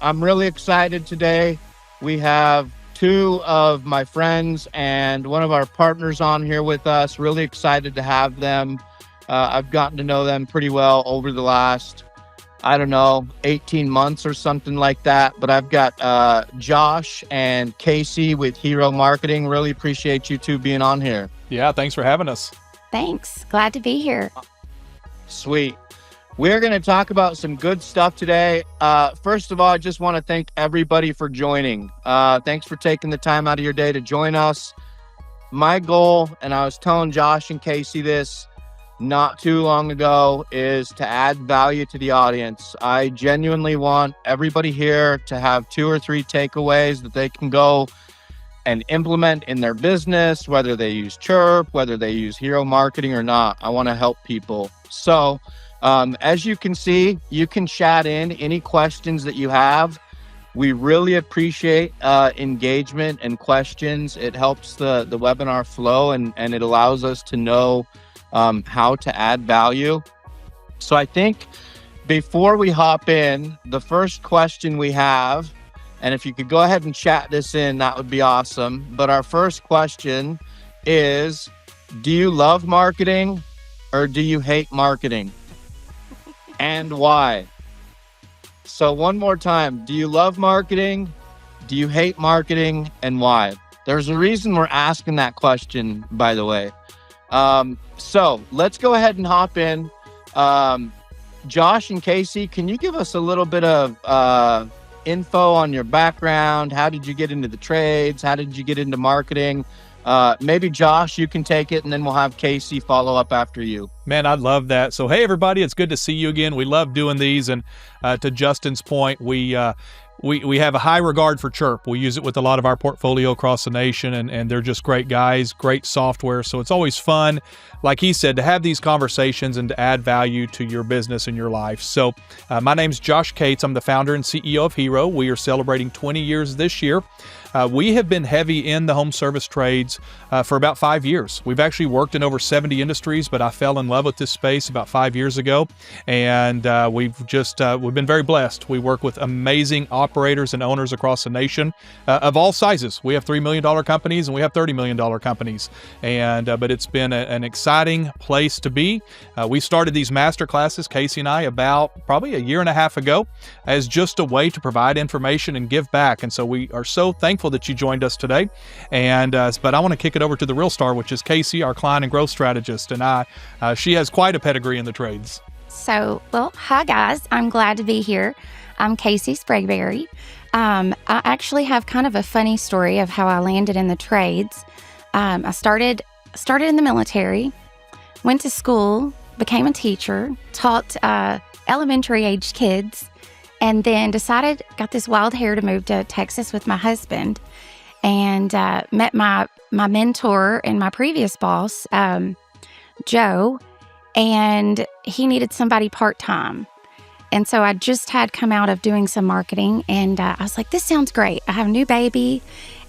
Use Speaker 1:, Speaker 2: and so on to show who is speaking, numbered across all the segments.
Speaker 1: I'm really excited today. We have two of my friends and one of our partners on here with us. Really excited to have them. I've gotten to know them pretty well over the last, 18 months or something like that. But I've got Josh and Casey with Hero Marketing. Really appreciate you two being on here.
Speaker 2: Yeah, thanks for having us.
Speaker 3: Thanks. Glad to be here.
Speaker 1: Sweet. We're going to talk about some good stuff today. First of all, I just want to thank everybody for joining. Thanks for taking the time out of your day to join us. My goal, and I was telling Josh and Casey this not too long ago, is to add value to the audience. I genuinely want everybody here to have 2 or 3 takeaways that they can go and implement in their business, whether they use Chirp, whether they use Hero Marketing or not. I want to help people. So as you can see, you can chat in any questions that you have. We really appreciate engagement and questions. It helps the webinar flow and it allows us to know how to add value. So I think before we hop in, the first question we have, and if you could go ahead and chat this in, that would be awesome. But our first question is, do you love marketing or do you hate marketing? And why? So one more time, do you love marketing? Do you hate marketing? And why? There's a reason we're asking that question, by the way. So let's go ahead and hop in. Josh and Casey, can you give us a little bit of info on your background? How did you get into the trades? How did you get into marketing? Maybe Josh, you can take it, and then we'll have Casey follow up after you.
Speaker 2: Man, I'd love that. So, hey, everybody, it's good to see you again. We love doing these. And to Justin's point, we have a high regard for Chirp. We use it with a lot of our portfolio across the nation, and they're just great guys, great software. So it's always fun, like he said, to have these conversations and to add value to your business and your life. So my name's Josh Cates. I'm the founder and CEO of Hero. We are celebrating 20 years this year. We have been heavy in the home service trades for about 5 years. We've actually worked in over 70 industries, but I fell in love with this space about 5 years ago, and we've been very blessed. We work with amazing operators and owners across the nation of all sizes. We have $3 million companies and we have $30 million companies, but it's been an exciting place to be. We started these masterclasses, Casey and I, about probably a year and a half ago, as just a way to provide information and give back. And so we are so thankful that you joined us today. But I want to kick it over to the real star, which is Casey, our client and growth strategist. And she has quite a pedigree in the trades.
Speaker 3: So, hi guys. I'm glad to be here. I'm Casey Sprabary. I actually have kind of a funny story of how I landed in the trades. I started in the military, went to school, became a teacher, taught elementary age kids, and then got this wild hair to move to Texas with my husband, and met my mentor and my previous boss, Joe, and he needed somebody part-time. And so I just had come out of doing some marketing, and I was like, this sounds great. I have a new baby,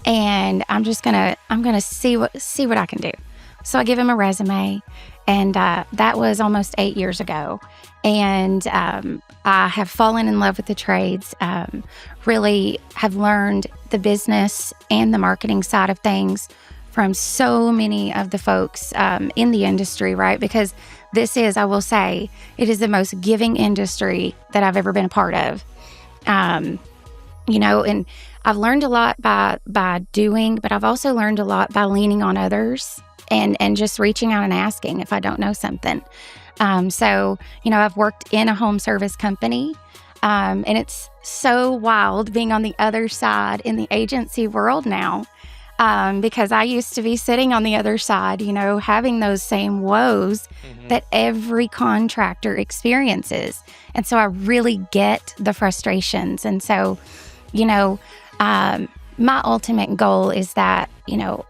Speaker 3: and I'm gonna see what I can do. So I give him a resume, and that was almost 8 years ago. And I have fallen in love with the trades, really have learned the business and the marketing side of things from so many of the folks in the industry, right? Because this is, I will say, it is the most giving industry that I've ever been a part of. And I've learned a lot by doing, but I've also learned a lot by leaning on others and just reaching out and asking if I don't know something. So, I've worked in a home service company, and it's so wild being on the other side in the agency world now, because I used to be sitting on the other side, having those same woes that every contractor experiences. And so I really get the frustrations. And so, my ultimate goal is that,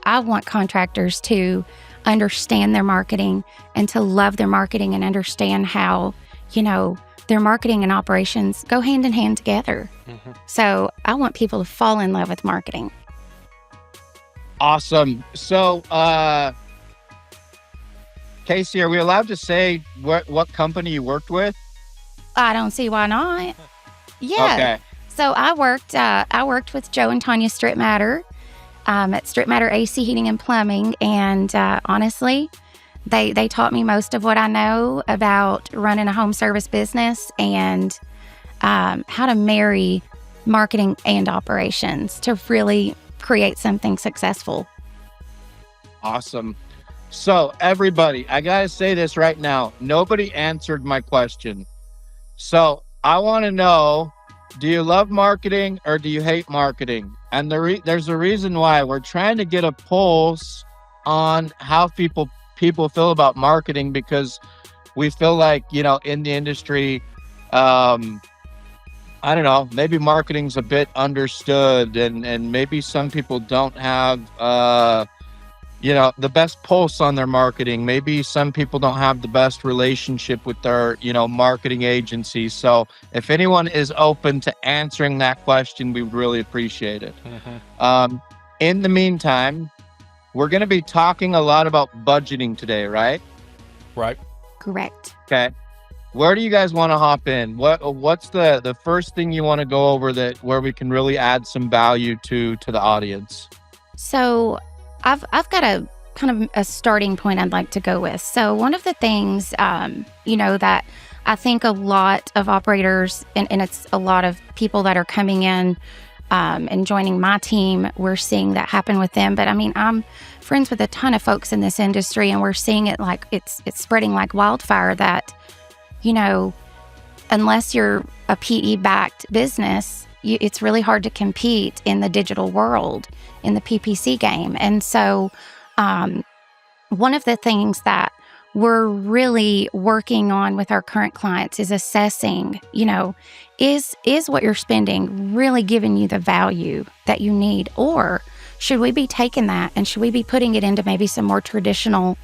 Speaker 3: I want contractors to understand their marketing and to love their marketing and understand how, their marketing and operations go hand in hand together. So I want people to fall in love with marketing.
Speaker 1: Awesome. So, Casey, are we allowed to say what company you worked with?
Speaker 3: I don't see why not. Yeah.
Speaker 1: Okay.
Speaker 3: So I worked with Joe and Tanya Strip Matter at Strip Matter AC Heating and Plumbing, and honestly, they taught me most of what I know about running a home service business and how to marry marketing and operations to really create something successful.
Speaker 1: Awesome. So everybody, I gotta say this right now. Nobody answered my question. So I want to know, do you love marketing or do you hate marketing? And there's a reason why. We're trying to get a pulse on how people feel about marketing, because we feel like, in the industry, I don't know, maybe marketing's a bit understood, and maybe some people don't have, the best pulse on their marketing. Maybe some people don't have the best relationship with their, marketing agency. So if anyone is open to answering that question, we would really appreciate it.
Speaker 2: Mm-hmm.
Speaker 1: In the meantime, we're going to be talking a lot about budgeting today, right?
Speaker 2: Right.
Speaker 3: Correct.
Speaker 1: Okay. Where do you guys want to hop in? What's the first thing you want to go over where we can really add some value to the audience?
Speaker 3: So I've got a kind of a starting point I'd like to go with. So one of the things, that I think a lot of operators and it's a lot of people that are coming in and joining my team, we're seeing that happen with them. But I mean, I'm friends with a ton of folks in this industry, and we're seeing it like it's spreading like wildfire that, unless you're a PE-backed business, it's really hard to compete in the digital world, in the PPC game. And so one of the things that we're really working on with our current clients is assessing, is what you're spending really giving you the value that you need? Or should we be taking that and should we be putting it into maybe some more traditional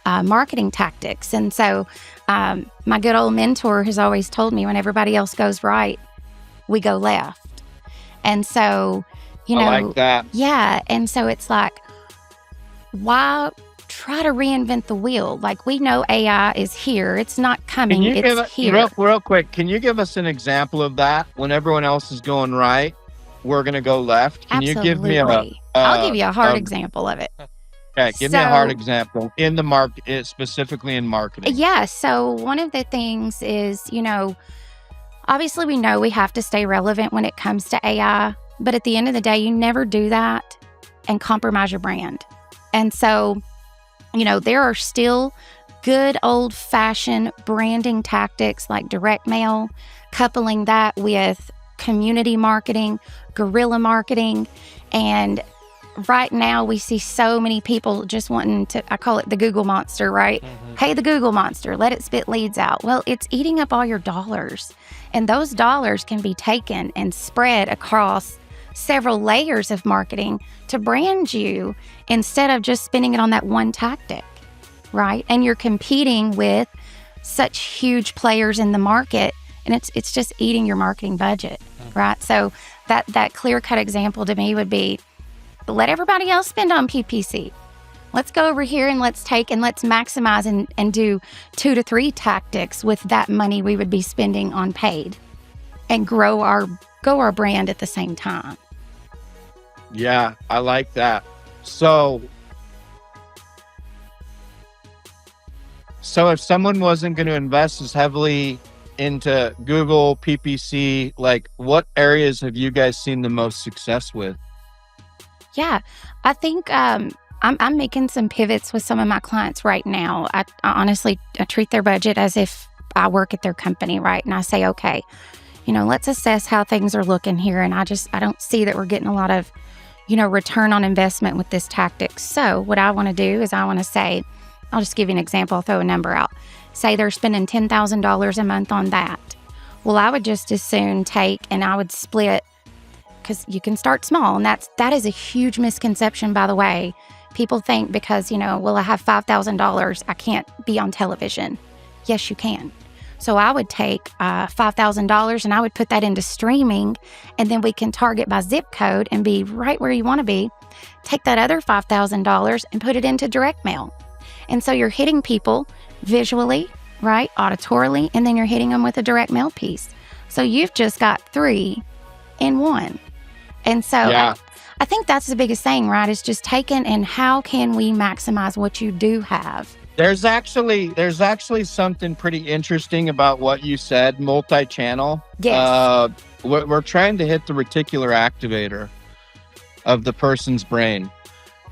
Speaker 3: marketing tactics? And so my good old mentor has always told me, when everybody else goes right, we go left. And so,
Speaker 1: I like that.
Speaker 3: Yeah. And so it's like, why try to reinvent the wheel? Like, we know AI is here. It's not coming. It's here.
Speaker 1: Real quick, can you give us an example of that? When everyone else is going right, we're going to go left. Can
Speaker 3: Absolutely.
Speaker 1: you give me
Speaker 3: I'll give you a hard example of it.
Speaker 1: Okay, give me a hard example in the market, specifically in marketing.
Speaker 3: Yeah. So one of the things is, obviously we know we have to stay relevant when it comes to AI, but at the end of the day, you never do that and compromise your brand. And so, there are still good old-fashioned branding tactics like direct mail, coupling that with community marketing, guerrilla marketing, and right now we see so many people just wanting to, I call it the Google monster, right? Mm-hmm. Hey, the Google monster, let it spit leads out. Well, it's eating up all your dollars, and those dollars can be taken and spread across several layers of marketing to brand you instead of just spending it on that one tactic, right? And you're competing with such huge players in the market, and it's just eating your marketing budget, right? So that clear-cut example to me would be, let everybody else spend on PPC. Let's go over here and let's maximize and do 2 to 3 tactics with that money we would be spending on paid, and grow our brand at the same time.
Speaker 1: Yeah, I like that. So if someone wasn't going to invest as heavily into Google PPC, like, what areas have you guys seen the most success with?
Speaker 3: Yeah, I think I'm making some pivots with some of my clients right now. I honestly treat their budget as if I work at their company, right? And I say, okay, let's assess how things are looking here. And I don't see that we're getting a lot of, return on investment with this tactic. So what I want to do is I want to say, I'll just give you an example. I'll throw a number out. Say they're spending $10,000 a month on that. Well, I would just as soon take and I would split, because you can start small. And that is a huge misconception, by the way. People think because, I have $5,000, I can't be on television. Yes, you can. So I would take $5,000 and I would put that into streaming, and then we can target by zip code and be right where you want to be. Take that other $5,000 and put it into direct mail. And so you're hitting people visually, right, auditorily, and then you're hitting them with a direct mail piece. So you've just got 3 in one. And so I think that's the biggest thing, right? Is just taking and how can we maximize what you do have?
Speaker 1: There's actually something pretty interesting about what you said, multi-channel.
Speaker 3: Yes.
Speaker 1: We're trying to hit the reticular activator of the person's brain.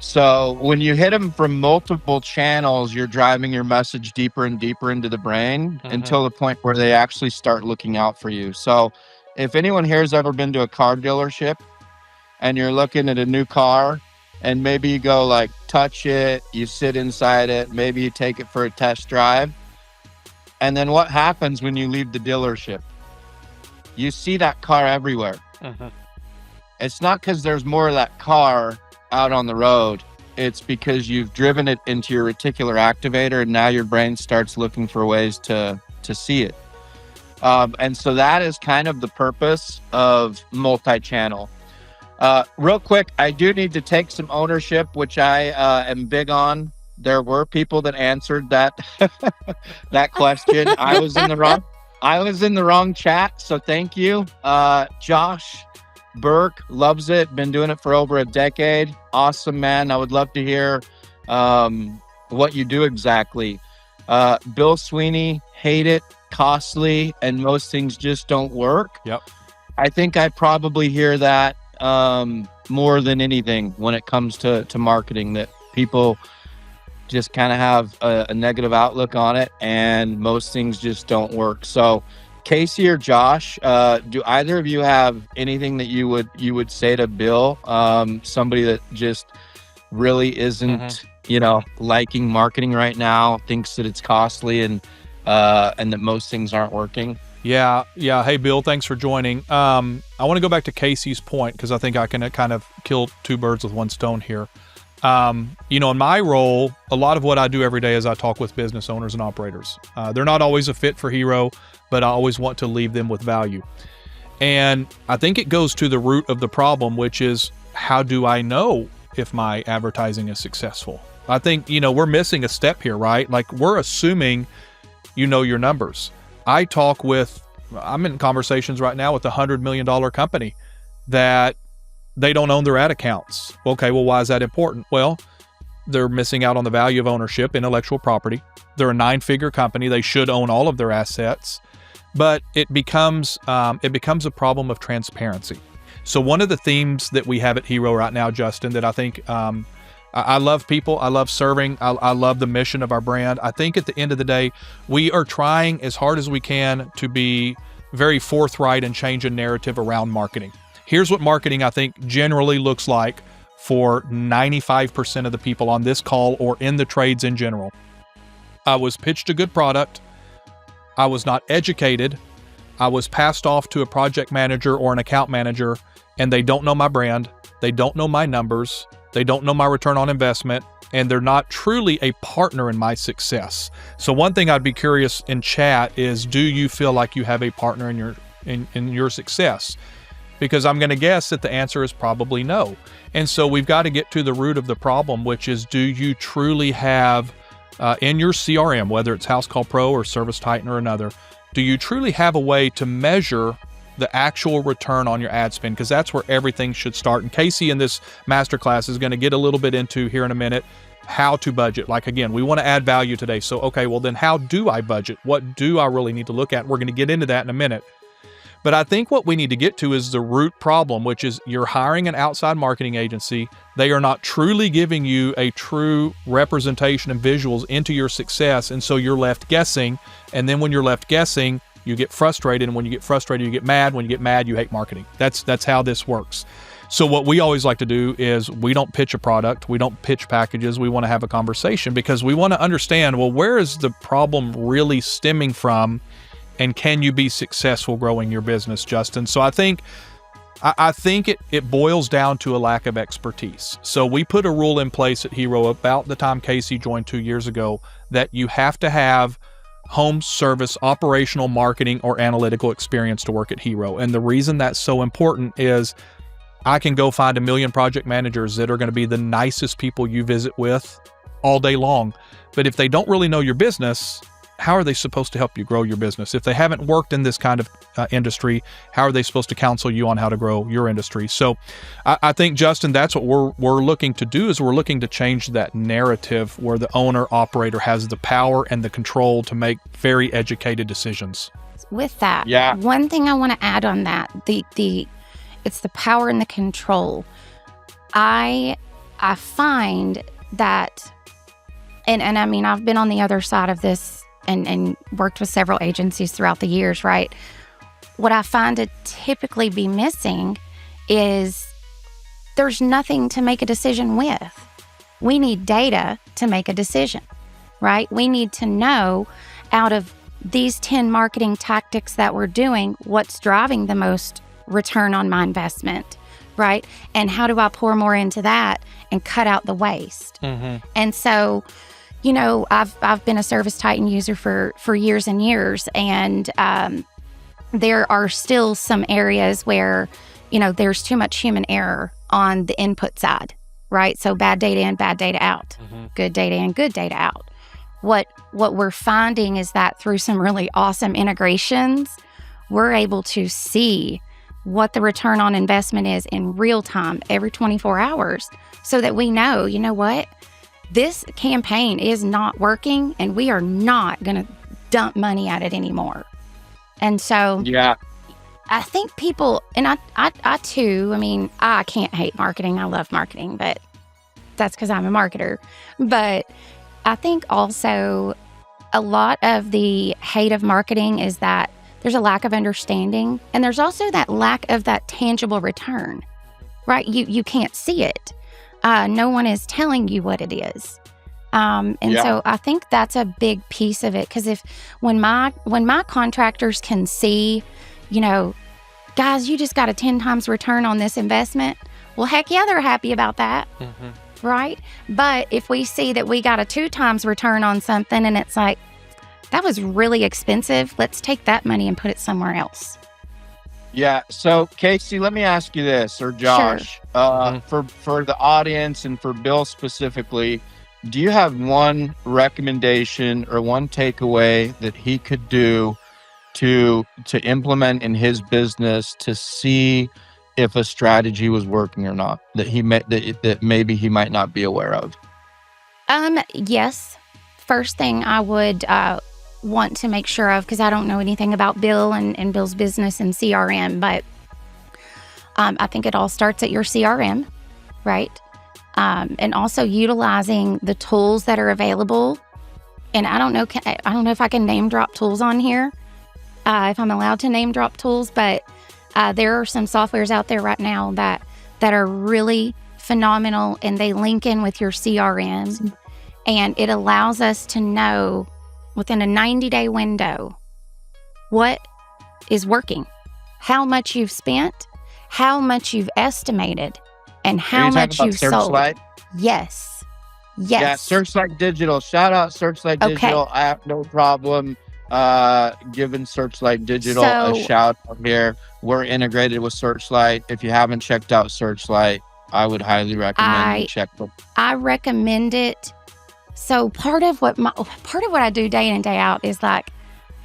Speaker 1: So when you hit them from multiple channels, you're driving your message deeper and deeper into the brain until the point where they actually start looking out for you. So if anyone here has ever been to a car dealership and you're looking at a new car and maybe you go like touch it, you sit inside it, maybe you take it for a test drive. And then what happens when you leave the dealership? You see that car everywhere. It's not because there's more of that car out on the road. It's because you've driven it into your reticular activator and now your brain starts looking for ways to see it. And so that is kind of the purpose of multi-channel. Real quick, I do need to take some ownership, which I am big on. There were people that answered that that question. I was in the wrong chat, so thank you. Josh Burke loves it. Been doing it for over a decade. Awesome, man. I would love to hear what you do exactly. Bill Sweeney, hate it, costly, and most things just don't work.
Speaker 2: Yep.
Speaker 1: I think I probably hear that more than anything when it comes to marketing, that people just kind of have a negative outlook on it and most things just don't work. So Casey or Josh, do either of you have anything that you would say to Bill, somebody that just really isn't, liking marketing right now, thinks that it's costly and that most things aren't working?
Speaker 2: Yeah. Hey, Bill, thanks for joining. I want to go back to Casey's point because I think I can kind of kill two birds with one stone here. In my role, a lot of what I do every day is I talk with business owners and operators. They're not always a fit for Hero, but I always want to leave them with value. And I think it goes to the root of the problem, which is, how do I know if my advertising is successful? I think, we're missing a step here, right? Like, we're assuming you know your numbers. I'm in conversations right now with a $100 million company that they don't own their ad accounts. Okay, well, why is that important? Well, they're missing out on the value of ownership, intellectual property. They're a 9-figure company. They should own all of their assets, but it becomes a problem of transparency. So one of the themes that we have at Hero right now, Justin, that I think I love people. I love serving. I love the mission of our brand. I think at the end of the day, we are trying as hard as we can to be very forthright and change a narrative around marketing. Here's what marketing, I think, generally looks like for 95% of the people on this call or in the trades in general. I was pitched a good product. I was not educated. I was passed off to a project manager or an account manager, and they don't know my brand. They don't know my numbers. They don't know my return on investment, and they're not truly a partner in my success. So one thing I'd be curious in chat is, do you feel like you have a partner in your success? Because I'm going to guess that the answer is probably no. And so we've got to get to the root of the problem, which is, do you truly have in your CRM, whether it's House Call Pro or Service Titan or another, do you truly have a way to measure the actual return on your ad spend? Because that's where everything should start. And Casey in this masterclass is going to get a little bit into here in a minute how to budget. Like, again, we want to add value today. So, okay, well then how do I budget? What do I really need to look at? We're going to get into that in a minute. But I think what we need to get to is the root problem, which is you're hiring an outside marketing agency. They are not truly giving you a true representation and visuals into your success. And so you're left guessing. And then when you're left guessing, you get frustrated. And when you get frustrated, you get mad. When you get mad, you hate marketing. That's how this works. So what we always like to do is, we don't pitch a product. We don't pitch packages. We want to have a conversation because we want to understand, well, where is the problem really stemming from? And can you be successful growing your business, Justin? So I think it boils down to a lack of expertise. So we put a rule in place at Hero about the time Casey joined 2 years ago, that you have to have home service, operational, marketing, or analytical experience to work at Hero. And the reason that's so important is, I can go find 1 million project managers that are going to be the nicest people you visit with all day long. But if they don't really know your business, how are they supposed to help you grow your business? If they haven't worked in this kind of industry, how are they supposed to counsel you on how to grow your industry? So I think, Justin, that's what we're looking to do, is we're looking to change that narrative where the owner operator has the power and the control to make very educated decisions.
Speaker 3: With that,
Speaker 1: Yeah.
Speaker 3: one thing I want to add on that, it's the power and the control. I find that, and I mean, I've been on the other side of this and worked with several agencies throughout the years, right? What I find to typically be missing is there's nothing to make a decision with. We need data to make a decision, right? We need to know, out of these 10 marketing tactics that we're doing, what's driving the most return on my investment, right? And how do I pour more into that and cut out the waste?
Speaker 2: Mm-hmm.
Speaker 3: And so, you know, I've been a Service Titan user for years and years, and there are still some areas where, you know, there's too much human error on the input side, right? So bad data in, bad data out, good data in, good data out. What we're finding is that through some really awesome integrations, we're able to see what the return on investment is in real time every 24 hours, so that we know, you know what, this campaign is not working and we are not going to dump money at it anymore. And so
Speaker 1: Yeah.
Speaker 3: I think people, and I too, I mean, I can't hate marketing. I love marketing, but that's because I'm a marketer. But I think also a lot of the hate of marketing is that there's a lack of understanding, and there's also that lack of that tangible return, right? You can't see it. No one is telling you what it is. So I think that's a big piece of it, because when my contractors can see, you know, guys, you just got a 10 times return on this investment. Well, heck yeah, they're happy about that. Mm-hmm. Right? But if we see that we got a 2 times return on something and it's like, that was really expensive, let's take that money and put it somewhere else.
Speaker 1: Yeah. So, Casey, let me ask you this, or Josh, for the audience and for Bill specifically, do you have one recommendation or one takeaway that he could do to implement in his business to see if a strategy was working or not, that maybe he might not be aware of?
Speaker 3: Yes. First thing I would want to make sure of, because I don't know anything about Bill and Bill's business and CRM, but I think it all starts at your CRM, right? And also utilizing the tools that are available. And I don't know if I can name drop tools on here, if I'm allowed to name drop tools, but there are some softwares out there right now that are really phenomenal, and they link in with your CRM, and it allows us to know within a 90-day window what is working, how much you've spent, how much you've estimated, and how much you've sold.
Speaker 1: Searchlight?
Speaker 3: Yes.
Speaker 1: Yeah, Searchlight Digital. Shout out Searchlight Digital. I have no problem giving Searchlight Digital a shout out here. We're integrated with Searchlight. If you haven't checked out Searchlight, I would highly recommend you check them. I
Speaker 3: recommend it. So part of what I do day in and day out is, like,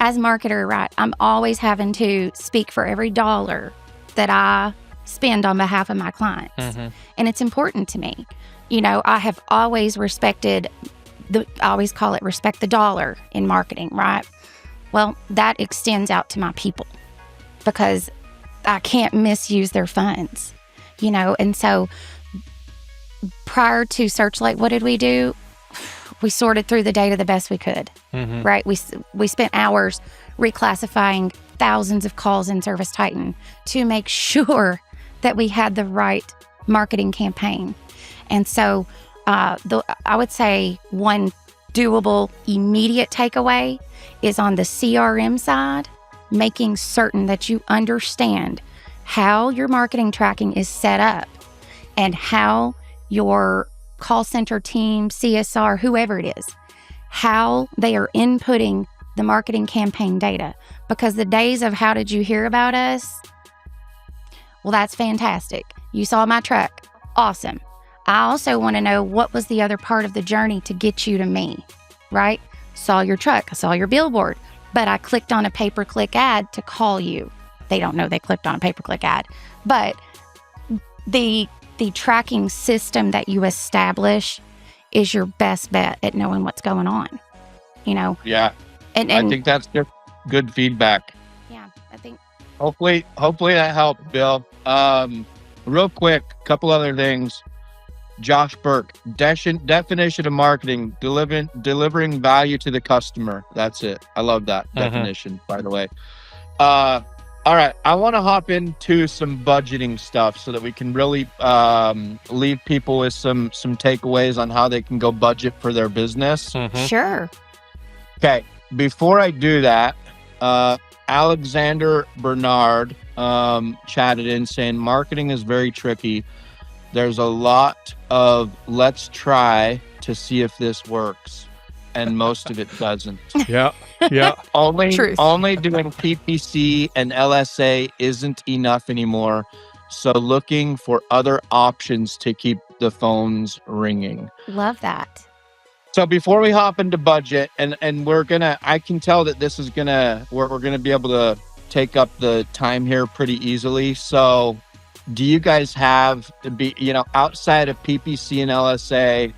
Speaker 3: as a marketer, right, I'm always having to speak for every dollar that I spend on behalf of my clients. Mm-hmm. And it's important to me. You know, I have always respected I always call it respect the dollar in marketing, right? Well, that extends out to my people, because I can't misuse their funds, you know? And so prior to Searchlight, what did we do? We sorted through the data the best we could, right? We spent hours reclassifying thousands of calls in Service Titan to make sure that we had the right marketing campaign. And so I would say one doable, immediate takeaway is on the CRM side, making certain that you understand how your marketing tracking is set up and how your call center team, CSR, whoever it is, how they are inputting the marketing campaign data. Because the days of how did you hear about us? Well, that's fantastic. You saw my truck. Awesome. I also want to know what was the other part of the journey to get you to me, right? saw your truck, I saw your billboard, but I clicked on a pay-per-click ad to call you. They don't know they clicked on a pay-per-click ad, but the tracking system that you establish is your best bet at knowing what's going on, you know?
Speaker 1: Yeah.
Speaker 3: And
Speaker 1: I think that's good feedback.
Speaker 3: yeah, I think.
Speaker 1: Hopefully that helped, Bill. Real quick, couple other things. Josh Burke, definition of marketing, delivering value to the customer. That's it. I love that definition, by the way. All right, I want to hop into some budgeting stuff so that we can really leave people with some takeaways on how they can go budget for their business.
Speaker 3: Sure.
Speaker 1: Okay, before I do that, Alexander Bernard chatted in saying marketing is very tricky. There's a lot of let's try to see if this works, and most of it doesn't.
Speaker 2: Yeah.
Speaker 1: Only
Speaker 3: Truth.
Speaker 1: doing PPC and LSA isn't enough anymore. So looking for other options to keep the phones ringing.
Speaker 3: Love that.
Speaker 1: So before we hop into budget, and I can tell that this is we're gonna be able to take up the time here pretty easily. So do you guys have outside of PPC and LSA,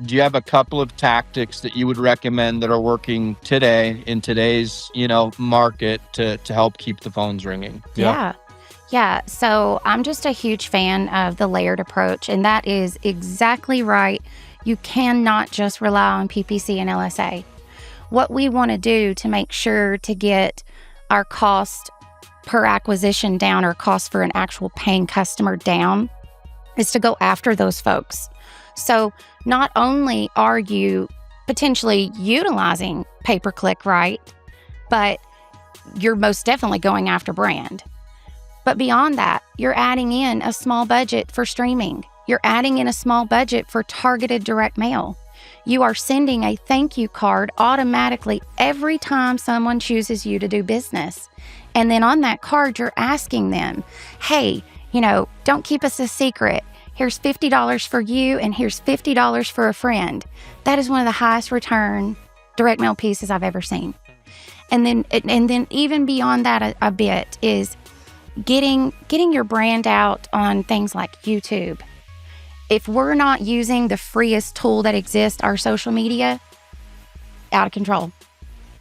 Speaker 1: do you have a couple of tactics that you would recommend that are working today in today's, market to help keep the phones ringing?
Speaker 3: Yeah. So I'm just a huge fan of the layered approach, and that is exactly right. You cannot just rely on PPC and LSA. What we want to do to make sure to get our cost per acquisition down, or cost for an actual paying customer down, is to go after those folks. So not only are you potentially utilizing pay-per-click, right, but you're most definitely going after brand. But beyond that, you're adding in a small budget for streaming. You're adding in a small budget for targeted direct mail. You are sending a thank you card automatically every time someone chooses you to do business. And then on that card, you're asking them, hey, don't keep us a secret. Here's $50 for you, and here's $50 for a friend. That is one of the highest return direct mail pieces I've ever seen. And then even beyond that a bit is getting your brand out on things like YouTube. If we're not using the freest tool that exists, our social media, out of control.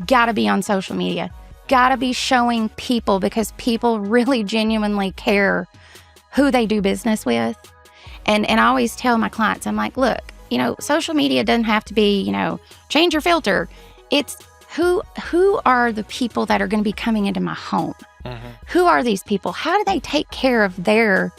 Speaker 3: Gotta be on social media. Gotta be showing people, because people really genuinely care who they do business with. And I always tell my clients, I'm like, look, social media doesn't have to be, change your filter. It's who are the people that are going to be coming into my home? Who are these people? How do they take care of their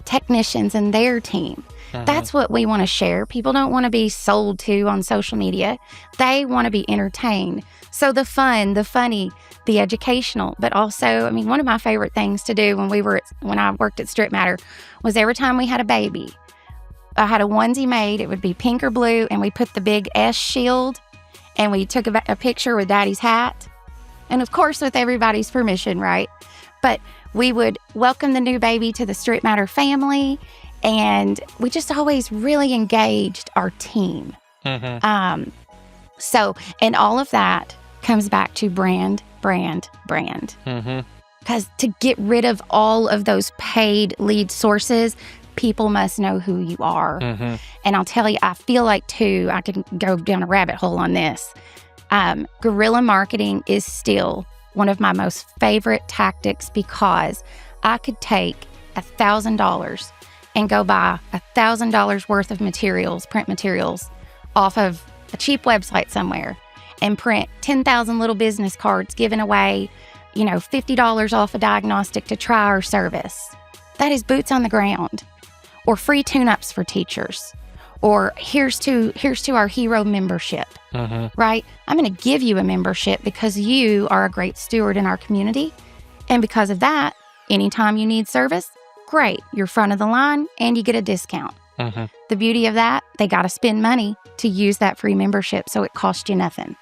Speaker 3: technicians and their team? That's what we want to share. People don't want to be sold to on social media. They want to be entertained. So the fun, the funny, the educational, but also, one of my favorite things to do when I worked at Strip Matter was every time we had a baby, I had a onesie made. It would be pink or blue, and we put the big S shield, and we took a picture with Daddy's hat, and of course with everybody's permission, right? But we would welcome the new baby to the Strip Matter family, and we just always really engaged our team. So, and all of that comes back to brand. Because to get rid of all of those paid lead sources, people must know who you are. And I'll tell you, I feel like too, I could go down a rabbit hole on this. Guerrilla marketing is still one of my most favorite tactics, because I could take $1,000 and go buy $1,000 worth of materials, print materials, off of a cheap website somewhere, and print 10,000 little business cards giving away, $50 off a diagnostic to try our service. That is boots on the ground. Or free tune-ups for teachers. Or here's to our hero membership, right? I'm going to give you a membership because you are a great steward in our community. And because of that, anytime you need service, great. You're front of the line and you get a discount. The beauty of that, they got to spend money to use that free membership, so it costs you nothing.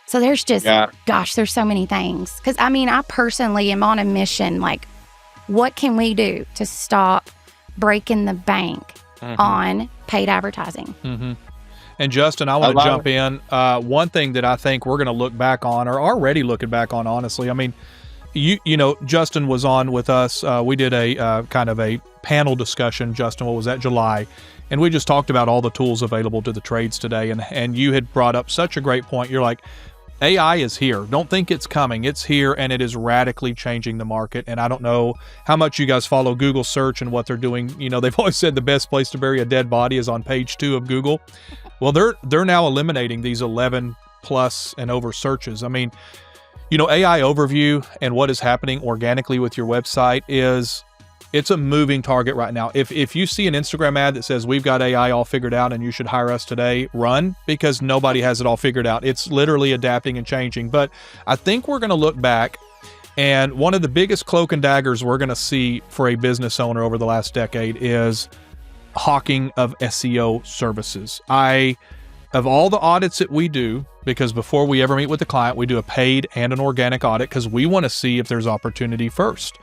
Speaker 3: So there's just, there's so many things. Because, I personally am on a mission, like, what can we do to stop breaking the bank on paid advertising?
Speaker 2: And Justin, I want to jump in. One thing that I think we're going to look back on, or already looking back on, honestly, I mean, you know, Justin was on with us. We did a kind of a panel discussion, Justin, what was that, July? And we just talked about all the tools available to the trades today. And you had brought up such a great point. You're like, AI is here. Don't think it's coming. It's here, and it is radically changing the market. And I don't know how much you guys follow Google search and what they're doing. You know, they've always said the best place to bury a dead body is on page 2 of Google. Well, they're now eliminating these 11 plus and over searches. I mean, you know, AI overview and what is happening organically with your website it's a moving target right now. If you see an Instagram ad that says we've got AI all figured out and you should hire us today, run, because nobody has it all figured out. It's literally adapting and changing. But I think we're going to look back, and one of the biggest cloak and daggers we're going to see for a business owner over the last decade is hawking of SEO services. Of all the audits that we do, because before we ever meet with the client, we do a paid and an organic audit because we want to see if there's opportunity first.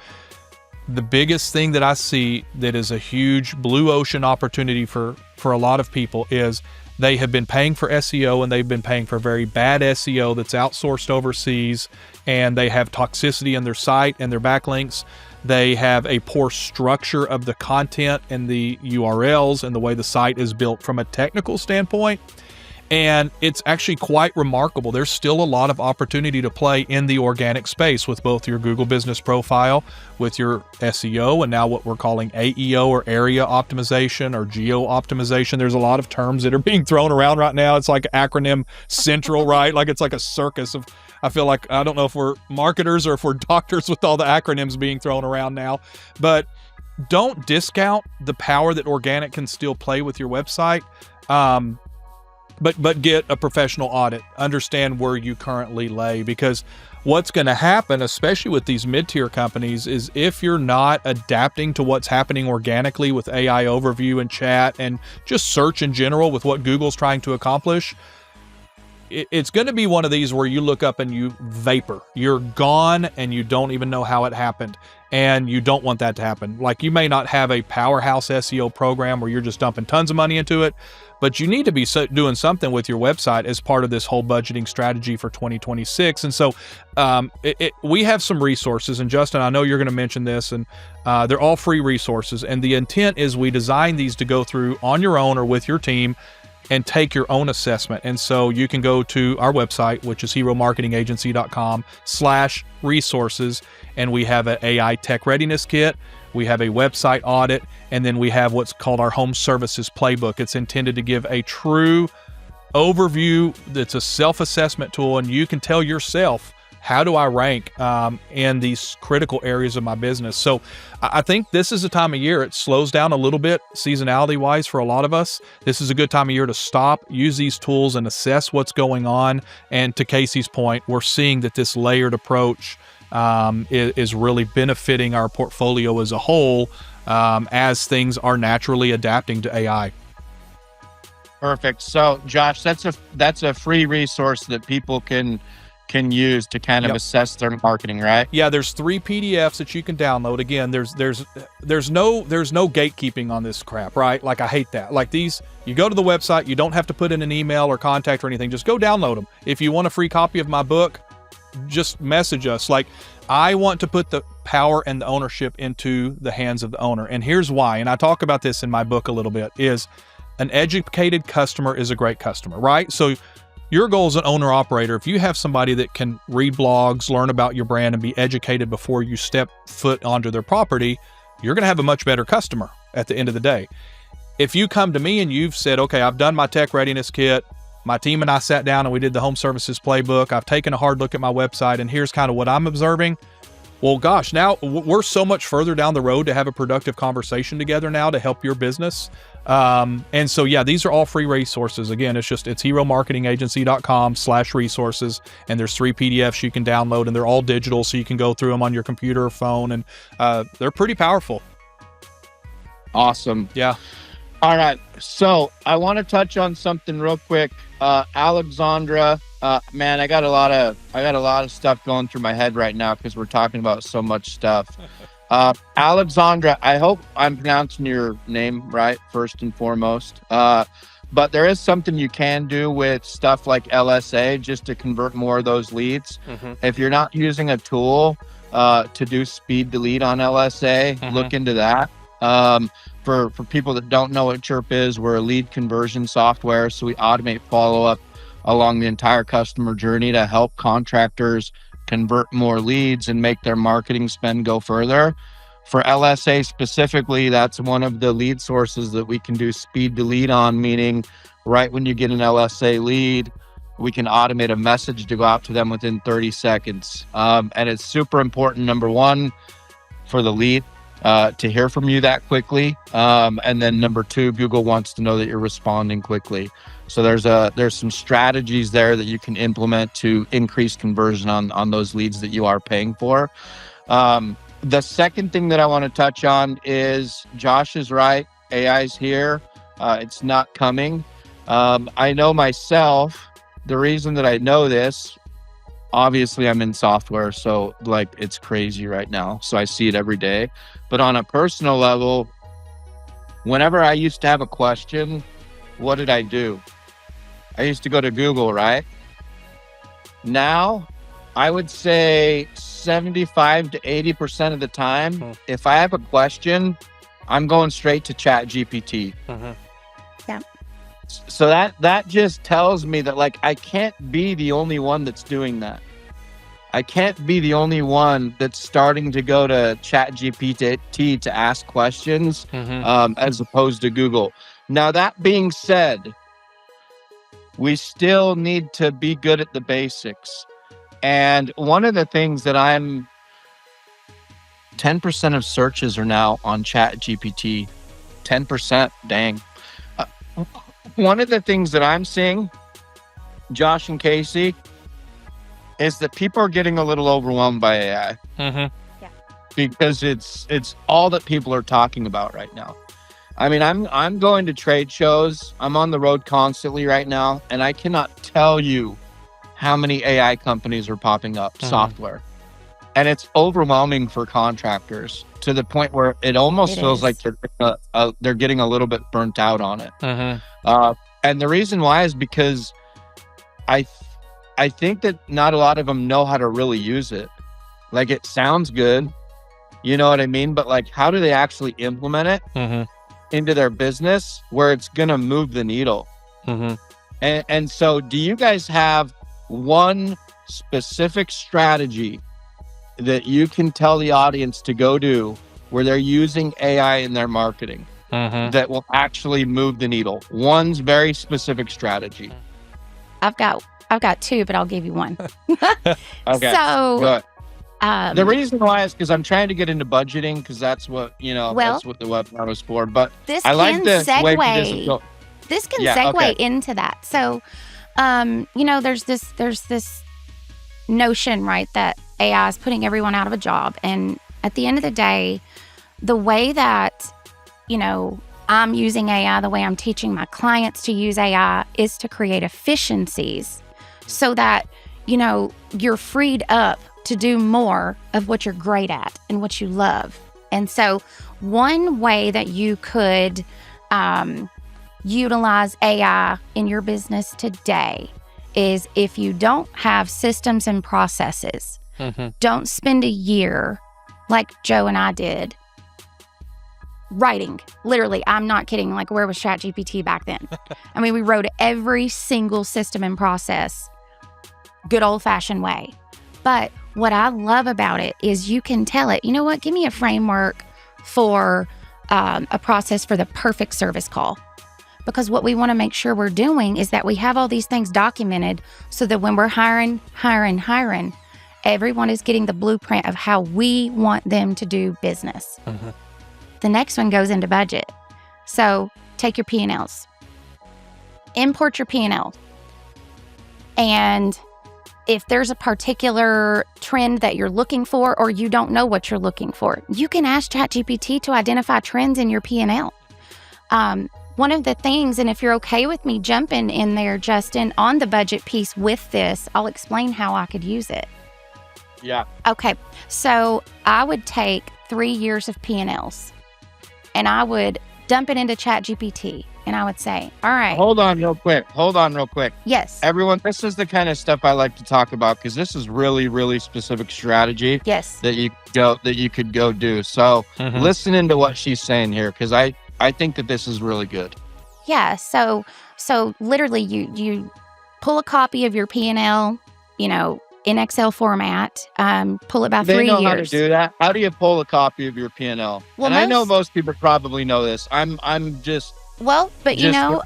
Speaker 2: The biggest thing that I see that is a huge blue ocean opportunity for a lot of people is they have been paying for SEO, and they've been paying for very bad SEO that's outsourced overseas, and they have toxicity in their site and their backlinks. They have a poor structure of the content and the URLs and the way the site is built from a technical standpoint. And it's actually quite remarkable. There's still a lot of opportunity to play in the organic space with both your Google Business Profile, with your SEO, and now what we're calling AEO, or area optimization, or geo optimization. There's a lot of terms that are being thrown around right now. It's like acronym central, right? Like it's like a circus of, I feel like, I don't know if we're marketers or if we're doctors with all the acronyms being thrown around now, but don't discount the power that organic can still play with your website. But get a professional audit. Understand where you currently lay, because what's going to happen, especially with these mid-tier companies, is if you're not adapting to what's happening organically with AI overview and chat and just search in general with what Google's trying to accomplish, it's going to be one of these where you look up and you vapor. You're gone and you don't even know how it happened. And you don't want that to happen. Like, you may not have a powerhouse SEO program where you're just dumping tons of money into it, but you need to be doing something with your website as part of this whole budgeting strategy for 2026. And so we have some resources, and Justin, I know you're going to mention this, and they're all free resources. And the intent is we design these to go through on your own or with your team and take your own assessment. And so you can go to our website, which is heromarketingagency.com/resources. And we have an AI tech readiness kit. We have a website audit. And then we have what's called our home services playbook. It's intended to give a true overview. That's a self-assessment tool. And you can tell yourself, how do I rank in these critical areas of my business? So I think this is a time of year. It slows down a little bit seasonality wise for a lot of us. This is a good time of year to stop, use these tools, and assess what's going on. And to Casey's point, we're seeing that this layered approach is really benefiting our portfolio as a whole as things are naturally adapting to AI.
Speaker 1: Perfect. So Josh, that's a free resource that people can use to kind of assess their marketing, right?
Speaker 2: Yeah, there's 3 PDFs that you can download. Again, there's no gatekeeping on this crap, right? Like, I hate that. Like, these, you go to the website, you don't have to put in an email or contact or anything. Just go download them. If you want a free copy of my book, just message us. Like, I want to put the power and the ownership into the hands of the owner. And here's why. And I talk about this in my book a little bit, is an educated customer is a great customer, right? So your goal as an owner operator, if you have somebody that can read blogs, learn about your brand, and be educated before you step foot onto their property, you're going to have a much better customer at the end of the day. If you come to me and you've said, okay, I've done my tech readiness kit, my team and I sat down and we did the home services playbook, I've taken a hard look at my website, and here's kind of what I'm observing. Well, gosh, now we're so much further down the road to have a productive conversation together now to help your business. And so, yeah, these are all free resources. Again, it's heromarketingagency.com/resources. And there's 3 PDFs you can download, and they're all digital. So you can go through them on your computer or phone, and they're pretty powerful.
Speaker 1: Awesome.
Speaker 2: Yeah.
Speaker 1: All right. So I want to touch on something real quick. Alexandra, man, I got a lot of stuff going through my head right now because we're talking about so much stuff. Alexandra, I hope I'm pronouncing your name right, first and foremost. But there is something you can do with stuff like LSA just to convert more of those leads. If you're not using a tool to do speed delete on LSA, look into that. For people that don't know what Chirp is, we're a lead conversion software. So we automate follow-up along the entire customer journey to help contractors convert more leads and make their marketing spend go further. For LSA specifically, that's one of the lead sources that we can do speed delete on, meaning right when you get an LSA lead, we can automate a message to go out to them within 30 seconds. And it's super important, number one, for the lead to hear from you that quickly. And then number two, Google wants to know that you're responding quickly. So there's some strategies there that you can implement to increase conversion on those leads that you are paying for. The second thing that I want to touch on is Josh is right. AI is here. It's not coming. I know myself, the reason that I know this, obviously I'm in software, so like it's crazy right now. So I see it every day. But on a personal level, whenever I used to have a question, what did I do? I used to go to Google, right? Now, I would say 75 to 80% of the time, if I have a question, I'm going straight to ChatGPT.
Speaker 3: Yeah.
Speaker 1: So that just tells me that like I can't be the only one that's doing that. I can't be the only one that's starting to go to ChatGPT to ask questions as opposed to Google. Now, that being said, we still need to be good at the basics. And one of the things that 10% of searches are now on ChatGPT. 10%, dang. One of the things that I'm seeing, Josh and Casey, is that people are getting a little overwhelmed by AI.
Speaker 3: Yeah.
Speaker 1: Because it's all that people are talking about right now. I mean, I'm going to trade shows. I'm on the road constantly right now, and I cannot tell you how many AI companies are popping up, software. And it's overwhelming for contractors to the point where it almost feels like they're getting a little bit burnt out on it. And the reason why is because I think that not a lot of them know how to really use it. Like, it sounds good, you know what I mean? But like, how do they actually implement it into their business where it's going to move the needle? And so do you guys have one specific strategy that you can tell the audience to go do where they're using AI in their marketing that will actually move the needle? One's very specific strategy.
Speaker 3: I've got two, but I'll give you one.
Speaker 1: Okay.
Speaker 3: So
Speaker 1: the reason why is because I'm trying to get into budgeting, because that's what that's what the webinar was for. But
Speaker 3: this
Speaker 1: I like
Speaker 3: can
Speaker 1: the way
Speaker 3: segue. This can segue into that. So there's this notion, right, that AI is putting everyone out of a job. And at the end of the day, the way that, I'm using AI, the way I'm teaching my clients to use AI is to create efficiencies so that, you're freed up to do more of what you're great at and what you love. And so one way that you could utilize AI in your business today is if you don't have systems and processes, don't spend a year like Joe and I did writing. Literally, I'm not kidding. Like, where was ChatGPT back then? I mean, we wrote every single system and process, good old-fashioned way. But what I love about it is you can tell it, you know what, give me a framework for a process for the perfect service call. Because what we want to make sure we're doing is that we have all these things documented so that when we're hiring, everyone is getting the blueprint of how we want them to do business. The next one goes into budget. So take your P&Ls, import your P&L. And if there's a particular trend that you're looking for, or you don't know what you're looking for, you can ask ChatGPT to identify trends in your P&L. One of the things, and if you're okay with me jumping in there, Justin, on the budget piece with this, I'll explain how I could use it.
Speaker 1: Yeah.
Speaker 3: Okay. So I would take 3 years of P&Ls and I would dump it into ChatGPT and I would say, all right.
Speaker 1: Hold on real quick.
Speaker 3: Yes.
Speaker 1: Everyone, this is the kind of stuff I like to talk about because this is really, really specific strategy
Speaker 3: Yes.
Speaker 1: that you could go do. So listen to what she's saying here, because I think that this is really good.
Speaker 3: Yeah. So literally you pull a copy of your P&L, in Excel format, pull it by 3 years.
Speaker 1: They know how to do that. How do you pull a copy of your P&L?
Speaker 3: Well,
Speaker 1: and I know most people probably know this. I'm just...
Speaker 3: Well, but a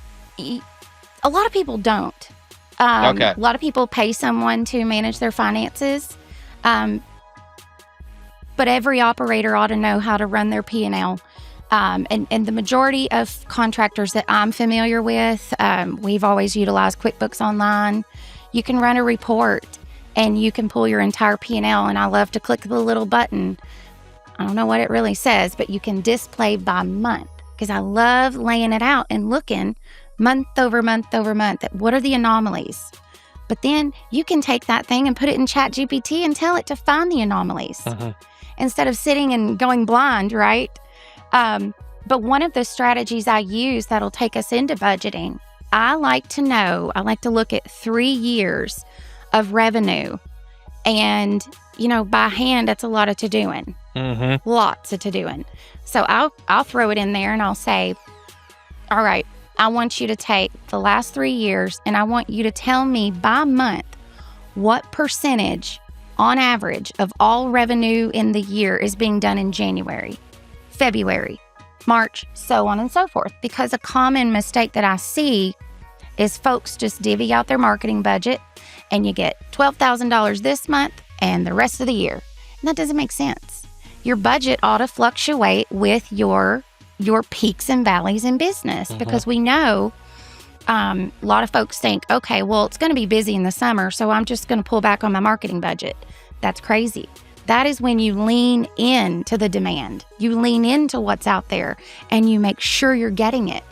Speaker 3: lot of people don't.
Speaker 1: Okay.
Speaker 3: A lot of people pay someone to manage their finances. But every operator ought to know how to run their P&L. And the majority of contractors that I'm familiar with, we've always utilized QuickBooks Online. You can run a report and you can pull your entire P&L. And I love to click the little button. I don't know what it really says, but you can display by month, because I love laying it out and looking month over month over month at what are the anomalies. But then you can take that thing and put it in ChatGPT and tell it to find the anomalies instead of sitting and going blind, right? But one of the strategies I use that'll take us into budgeting, I like to look at 3 years of revenue. And, by hand, that's a lot of to-doing. Lots of to-doing. So I'll throw it in there and I'll say, all right, I want you to take the last 3 years and I want you to tell me by month what percentage on average of all revenue in the year is being done in January, February, March, so on and so forth. Because a common mistake that I see is folks just divvy out their marketing budget and you get $12,000 this month and the rest of the year. And that doesn't make sense. Your budget ought to fluctuate with your peaks and valleys in business, because we know a lot of folks think, okay, well, it's going to be busy in the summer, so I'm just going to pull back on my marketing budget. That's crazy. That is when you lean into the demand. You lean into what's out there and you make sure you're getting it.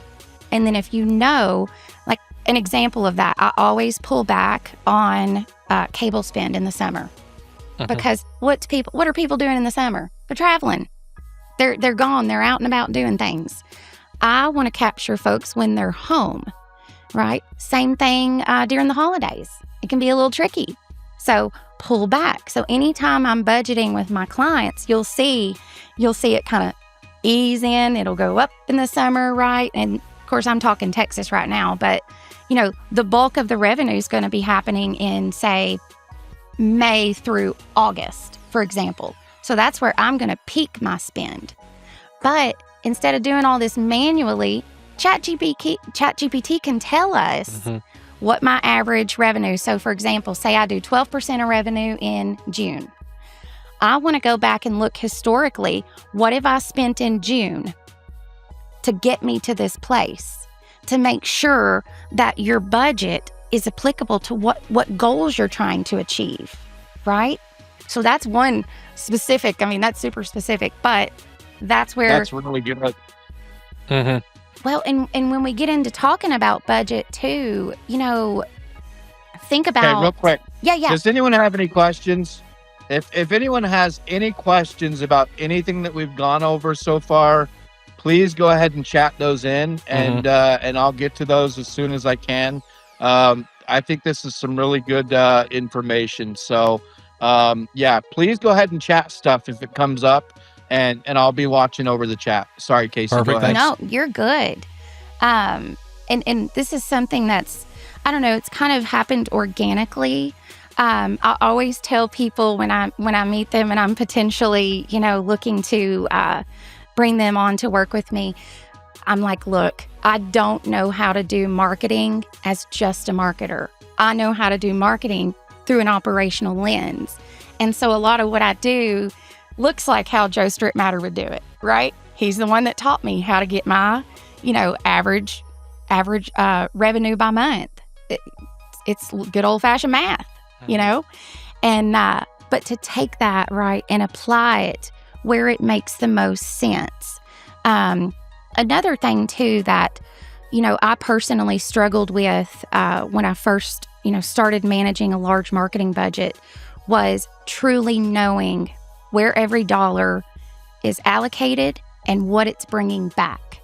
Speaker 3: And then if like an example of that, I always pull back on cable spend in the summer. Because what are people doing in the summer? They're traveling. They're gone. They're out and about doing things. I want to capture folks when they're home, right? Same thing during the holidays. It can be a little tricky. So pull back. So anytime I'm budgeting with my clients, you'll see it kind of ease in. It'll go up in the summer, right? And of course, I'm talking Texas right now, but the bulk of the revenue is going to be happening in, say, May through August, for example. So that's where I'm going to peak my spend. But instead of doing all this manually, ChatGPT can tell us what my average revenue. So for example, say I do 12% of revenue in June. I want to go back and look historically, what have I spent in June to get me to this place, to make sure that your budget is applicable to what goals you're trying to achieve, right? So that's one specific, that's super specific, but that's where...
Speaker 1: That's really good.
Speaker 3: Well, and when we get into talking about budget too, think about...
Speaker 1: Okay, real quick.
Speaker 3: Yeah.
Speaker 1: Does anyone have any questions? If anyone has any questions about anything that we've gone over so far, please go ahead and chat those in, and I'll get to those as soon as I can. I think this is some really good information. So, please go ahead and chat stuff if it comes up, and I'll be watching over the chat. Sorry, Casey.
Speaker 2: Perfect.
Speaker 1: Go ahead.
Speaker 3: No, you're good. And this is something that's, I don't know, it's kind of happened organically. I always tell people when I meet them and I'm potentially, looking to bring them on to work with me, I'm like, look, I don't know how to do marketing as just a marketer. I know how to do marketing through an operational lens. And so a lot of what I do looks like how Joe Stripmatter would do it, right? He's the one that taught me how to get my, average revenue by month. It's good old fashioned math, and, but to take that, right, and apply it where it makes the most sense. Another thing too that, I personally struggled with when I first, started managing a large marketing budget was truly knowing where every dollar is allocated and what it's bringing back.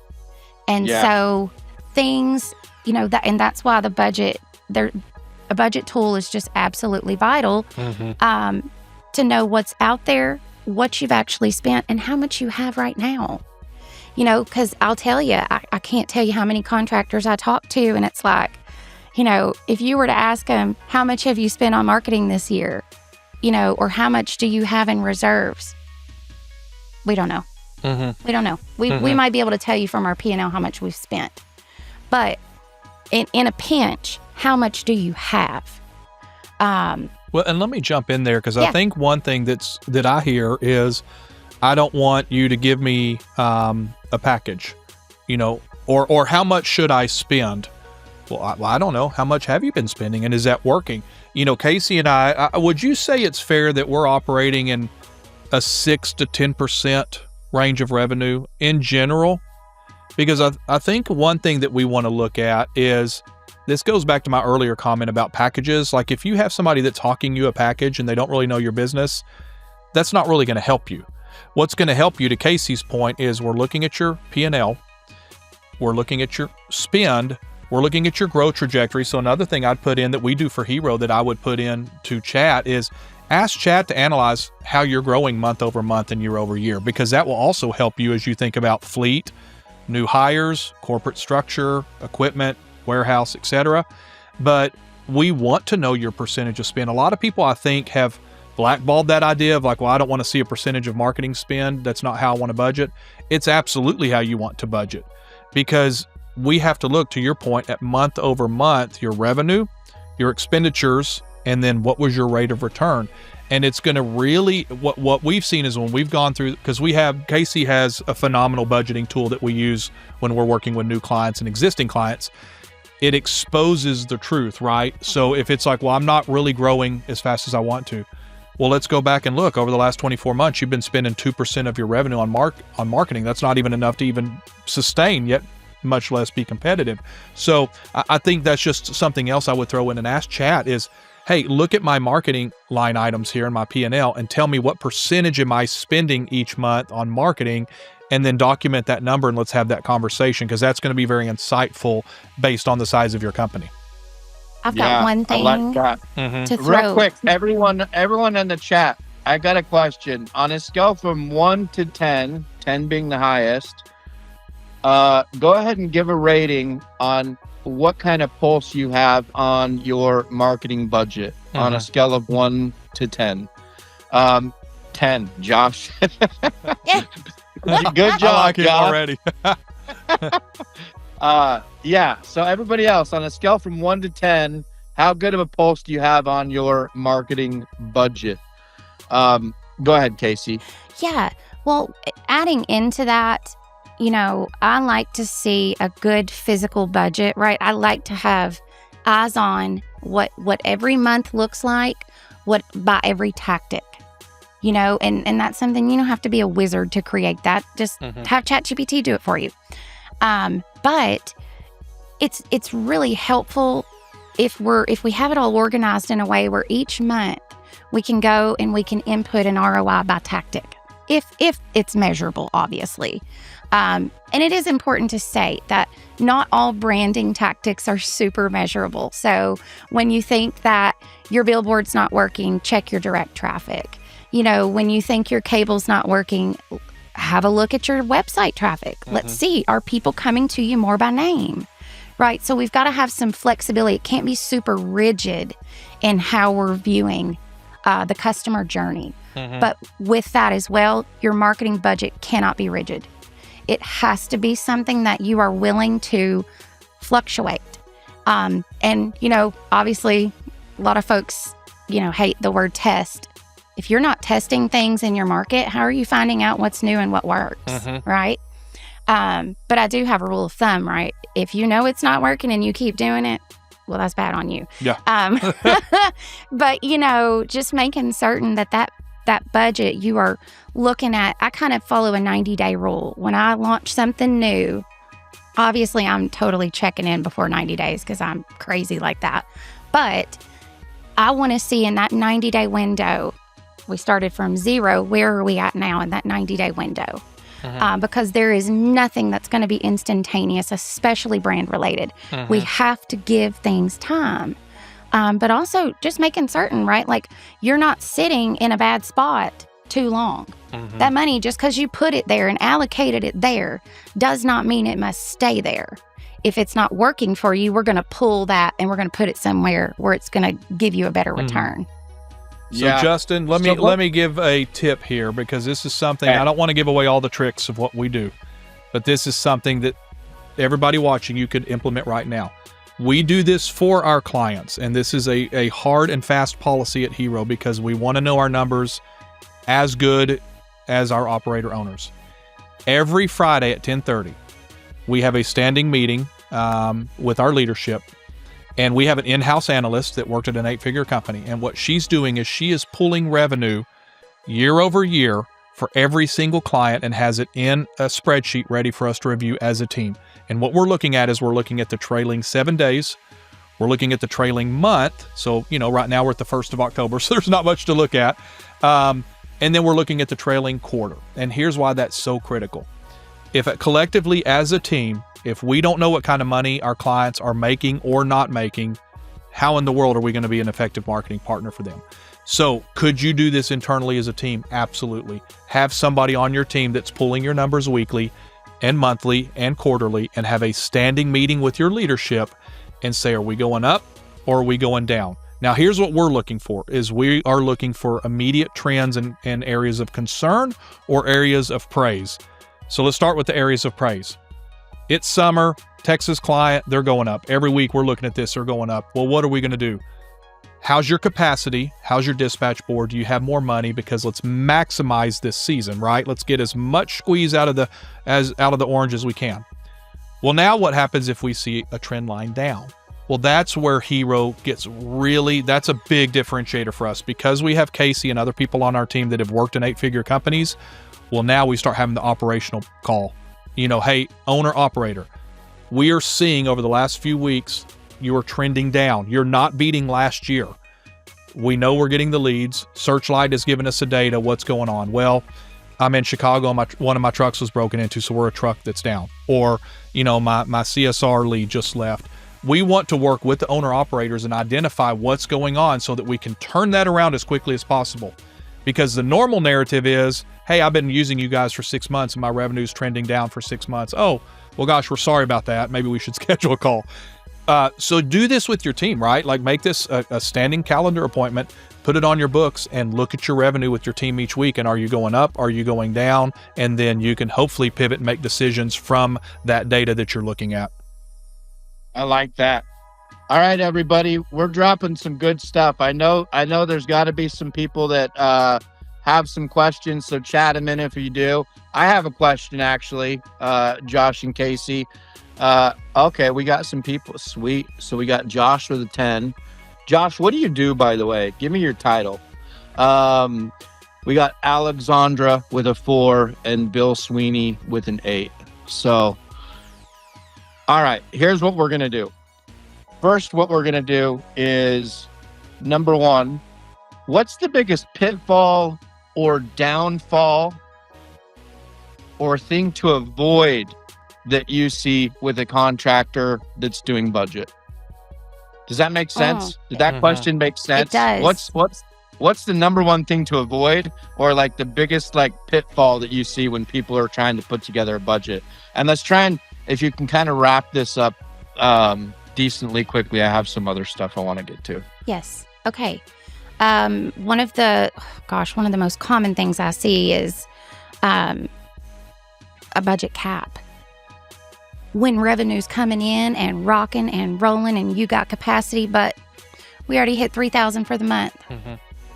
Speaker 3: And so things, and that's why a budget tool is just absolutely vital to know what's out there, what you've actually spent, and how much you have right now. Because I'll tell you, I can't tell you how many contractors I talk to, and it's like, if you were to ask them, how much have you spent on marketing this year? Or how much do you have in reserves? We don't know. We don't know. We might be able to tell you from our P&L how much we've spent. But in a pinch, how much do you have?
Speaker 2: Well, and let me jump in there, because I think one thing that I hear is, I don't want you to give me a package, or how much should I spend? Well, I don't know. How much have you been spending, and is that working? Casey and I, would you say it's fair that we're operating in a 6 to 10% range of revenue in general? Because I think one thing that we want to look at is, this goes back to my earlier comment about packages. Like, if you have somebody that's hawking you a package and they don't really know your business, that's not really going to help you. What's going to help you, to Casey's point, is we're looking at your P&L, we're looking at your spend, we're looking at your growth trajectory. So another thing I'd put in that we do for Hero that I would put in to chat is, ask chat to analyze how you're growing month over month and year over year, because that will also help you as you think about fleet, new hires, corporate structure, equipment, warehouse, etc. But we want to know your percentage of spend. A lot of people, I think, have blackballed that idea of like, well, I don't want to see a percentage of marketing spend. That's not how I want to budget. It's absolutely how you want to budget, because we have to look, to your point, at month over month, your revenue, your expenditures, and then what was your rate of return. And it's going to really, what we've seen is when we've gone through, because Casey has a phenomenal budgeting tool that we use when we're working with new clients and existing clients. It exposes the truth, right? So if it's like, well, I'm not really growing as fast as I want to. Well, let's go back and look. Over the last 24 months, you've been spending 2% of your revenue on marketing. That's not even enough to even sustain, yet much less be competitive. So I think that's just something else I would throw in and ask chat is, hey, look at my marketing line items here in my P&L and tell me what percentage am I spending each month on marketing, and then document that number, and let's have that conversation, because that's going to be very insightful based on the size of your company.
Speaker 3: I've got one thing to throw.
Speaker 1: Real quick, everyone in the chat, I got a question. On a scale from 1 to 10, 10 being the highest, go ahead and give a rating on what kind of pulse you have on your marketing budget on a scale of 1 to 10. 10, Josh. Good job,
Speaker 2: I like it
Speaker 1: Josh.
Speaker 2: already.
Speaker 1: Yeah, so everybody else, on a scale from 1 to 10, how good of a pulse do you have on your marketing budget? Go ahead, Casey.
Speaker 3: Yeah, well, adding into that, I like to see a good physical budget, right? I like to have eyes on what every month looks like, by every tactic, and that's something you don't have to be a wizard to create that. Just have ChatGPT do it for you. But it's really helpful if we have it all organized in a way where each month we can go and we can input an ROI by tactic, if it's measurable, obviously. And it is important to say that not all branding tactics are super measurable. So when you think that your billboard's not working, check your direct traffic. When you think your cable's not working, have a look at your website traffic. Let's see, are people coming to you more by name, right? So we've got to have some flexibility. It can't be super rigid in how we're viewing the customer journey. But with that as well, your marketing budget cannot be rigid. It has to be something that you are willing to fluctuate. And, obviously, a lot of folks, hate the word test. If you're not testing things in your market, how are you finding out what's new and what works, right? But I do have a rule of thumb, right? If you know it's not working and you keep doing it, well, that's bad on you.
Speaker 2: Yeah.
Speaker 3: But, just making certain that budget you are looking at, I kind of follow a 90-day rule. When I launch something new, obviously I'm totally checking in before 90 days because I'm crazy like that. But I want to see in that 90-day window, we started from 0, where are we at now in that 90-day window? because there is nothing that's going to be instantaneous, especially brand related. We have to give things time. But also just making certain, right? Like you're not sitting in a bad spot too long. That money, just because you put it there and allocated it there, does not mean it must stay there. If it's not working for you, we're going to pull that and we're going to put it somewhere where it's going to give you a better return.
Speaker 2: So Justin, let me give a tip here, because this is something, I don't want to give away all the tricks of what we do, but this is something that everybody watching, you could implement right now. We do this for our clients, and this is a hard and fast policy at Hero, because we want to know our numbers as good as our operator owners. Every Friday at 10:30, we have a standing meeting with our leadership, and we have an in-house analyst that worked at an 8-figure company, and what she's doing is she is pulling revenue year over year for every single client and has it in a spreadsheet ready for us to review as a team. And what we're looking at is we're looking at the trailing 7 days. We're looking at the trailing month. So, right now we're at the 1st of October, so there's not much to look at. And then we're looking at the trailing quarter. And here's why that's so critical. If collectively as a team, if we don't know what kind of money our clients are making or not making, how in the world are we going to be an effective marketing partner for them? So could you do this internally as a team? Absolutely. Have somebody on your team that's pulling your numbers weekly and monthly and quarterly, and have a standing meeting with your leadership and say, are we going up or are we going down? Now, here's what we're looking for, is we are looking for immediate trends and areas of concern or areas of praise. So let's start with the areas of praise. It's summer, Texas client, they're going up. Every week we're looking at this, they're going up. Well, what are we going to do? How's your capacity? How's your dispatch board? Do you have more money? Because let's maximize this season, right? Let's get as much squeeze out of the orange as we can. Well, now what happens if we see a trend line down? Well, that's where Hero gets that's a big differentiator for us, because we have Casey and other people on our team that have worked in 8-figure companies. Well, now we start having the operational call. Hey, owner operator, we are seeing over the last few weeks, you are trending down. You're not beating last year. We know we're getting the leads. Searchlight has given us the data. What's going on? Well, I'm in Chicago and one of my trucks was broken into, so we're a truck that's down. Or, my CSR lead just left. We want to work with the owner operators and identify what's going on so that we can turn that around as quickly as possible. Because the normal narrative is, hey, I've been using you guys for 6 months and my revenue's trending down for 6 months. Oh, well, gosh, we're sorry about that. Maybe we should schedule a call. So do this with your team, right? Like make this a standing calendar appointment, put it on your books, and look at your revenue with your team each week. And are you going up? Are you going down? And then you can hopefully pivot and make decisions from that data that you're looking at.
Speaker 1: I like that. All right, everybody, we're dropping some good stuff. I know there's got to be some people that have some questions, so chat them in if you do. I have a question, actually, Josh and Casey. Okay, we got some people. Sweet. So we got Josh with a 10. Josh, what do you do, by the way? Give me your title. We got Alexandra with a 4 and Bill Sweeney with an 8. So, all right, here's what we're going to do. First, what we're going to do is, number 1, what's the biggest pitfall or downfall or thing to avoid that you see with a contractor that's doing budget? Does that make sense? Did that question make sense?
Speaker 3: It does.
Speaker 1: What's the number 1 thing to avoid, or like the biggest pitfall that you see when people are trying to put together a budget? And let's try and, if you can kind of wrap this up decently quickly, I have some other stuff I want to get to.
Speaker 3: Yes. Okay. One of the most common things I see is a budget cap. When revenue's coming in and rocking and rolling and you got capacity, but we already hit 3,000 for the month.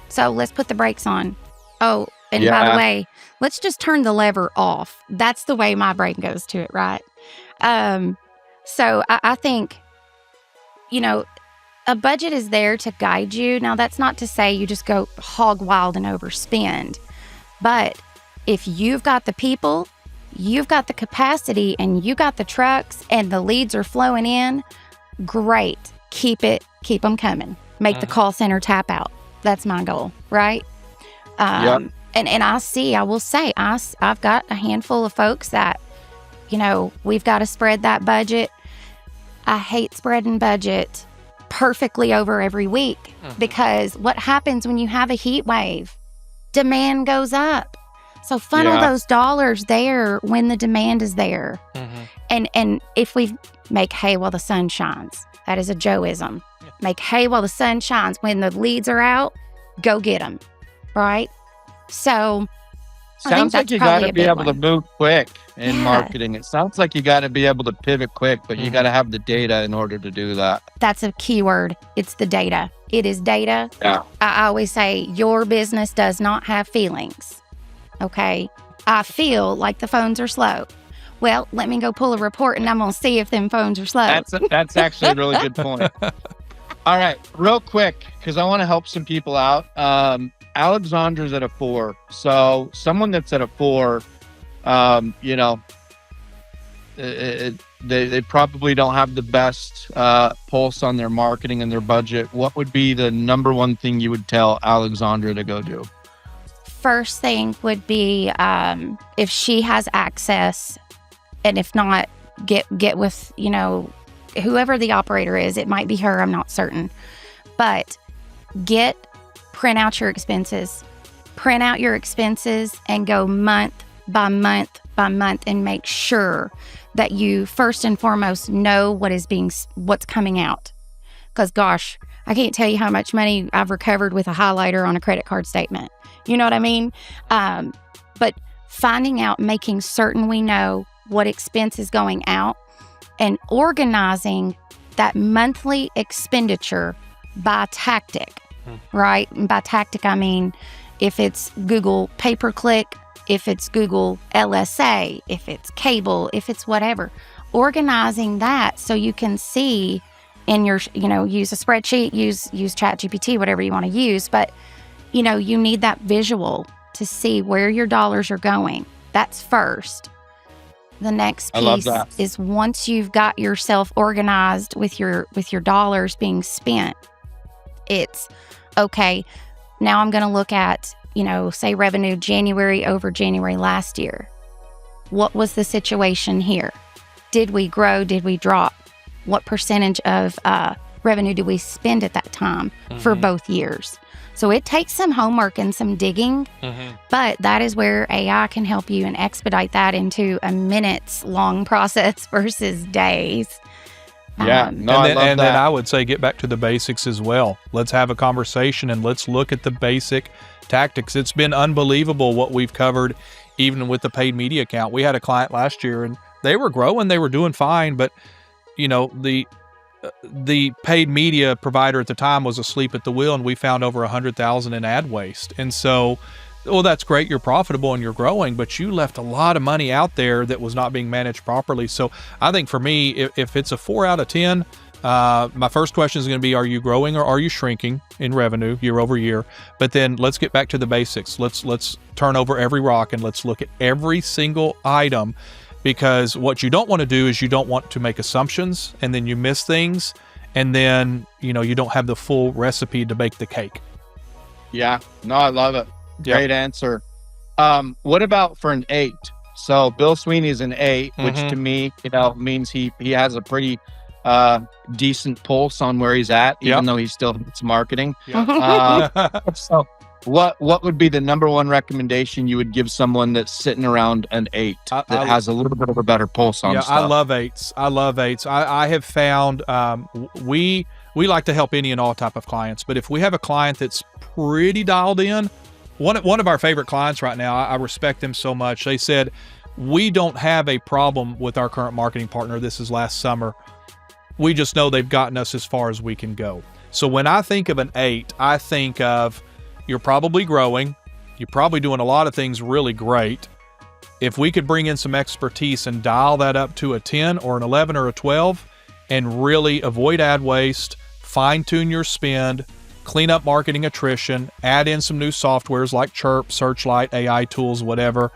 Speaker 3: So let's put the brakes on. Oh, and by the way, let's just turn the lever off. That's the way my brain goes to it, right? So I think, a budget is there to guide you. Now, that's not to say you just go hog wild and overspend. But if you've got the people, you've got the capacity, and you got the trucks, and the leads are flowing in, great. Keep them coming. Make the call center tap out. That's my goal, right? And I will say, I've got a handful of folks that, we've got to spread that budget. I hate spreading budget perfectly over every week because what happens when you have a heat wave? Demand goes up. So funnel those dollars there when the demand is there. And if we make hay while the sun shines, that is a Joeism. Make hay while the sun shines. When the leads are out, go get them, right? So
Speaker 1: sounds like you got to be able to move quick in marketing. It sounds like you got to be able to pivot quick, but you got to have the data in order to do that.
Speaker 3: That's a key word. It's the data. It is data.
Speaker 1: Yeah.
Speaker 3: I always say your business does not have feelings. Okay. I feel like the phones are slow. Well, let me go pull a report and I'm going to see if them phones are slow.
Speaker 1: That's actually a really good point. All right, real quick, because I want to help some people out. Alexandra's at a 4. So someone that's at a 4, they probably don't have the best pulse on their marketing and their budget. What would be the number one thing you would tell Alexandra to go do?
Speaker 3: First thing would be if she has access, and if not, get with, whoever the operator is. It might be her, I'm not certain. But print out your expenses. Print out your expenses and go month by month by month and make sure that you first and foremost know what's coming out. Because gosh, I can't tell you how much money I've recovered with a highlighter on a credit card statement. You know what I mean? But finding out, making certain we know what expense is going out and organizing that monthly expenditure by tactic, right? And by tactic, I mean, if it's Google pay-per-click, if it's Google LSA, if it's cable, if it's whatever, organizing that so you can see in your, use a spreadsheet, use ChatGPT, whatever you want to use. But, you need that visual to see where your dollars are going. That's first. The next piece is once you've got yourself organized with your dollars being spent, it's okay. Now I'm going to look at, say revenue January over January last year. What was the situation here? Did we grow? Did we drop? What percentage of revenue did we spend at that time for both years? So it takes some homework and some digging, but that is where AI can help you and expedite that into a minutes long process versus days.
Speaker 1: Yeah,
Speaker 2: and then I would say get back to the basics as well. Let's have a conversation and let's look at the basic tactics. It's been unbelievable what we've covered, even with the paid media account. We had a client last year and they were growing, they were doing fine, but the paid media provider at the time was asleep at the wheel, and we found over $100,000 in ad waste. And so, well, that's great. You're profitable and you're growing, but you left a lot of money out there that was not being managed properly. So I think for me, if it's a 4 out of 10, my first question is going to be, are you growing or are you shrinking in revenue year over year? But then let's get back to the basics. Let's turn over every rock and let's look at every single item. Because what you don't want to do is you don't want to make assumptions and then you miss things and then, you don't have the full recipe to bake the cake.
Speaker 1: Yeah. No, I love it. Great answer. What about for an 8? So Bill Sweeney's an 8, which to me, means he has a pretty decent pulse on where he's at, even though he's still it's marketing. So what would be the number one recommendation you would give someone that's sitting around an 8 that has a little bit of a better pulse on stuff?
Speaker 2: I love 8s. I have found we like to help any and all type of clients, but if we have a client that's pretty dialed in, one of our favorite clients right now, I respect them so much. They said, we don't have a problem with our current marketing partner. This is last summer. We just know they've gotten us as far as we can go. So when I think of an 8, I think of you're probably growing. You're probably doing a lot of things really great. If we could bring in some expertise and dial that up to a 10 or an 11 or a 12 and really avoid ad waste, fine tune your spend, clean up marketing attrition, add in some new softwares like Chirp, Searchlight, AI tools, whatever.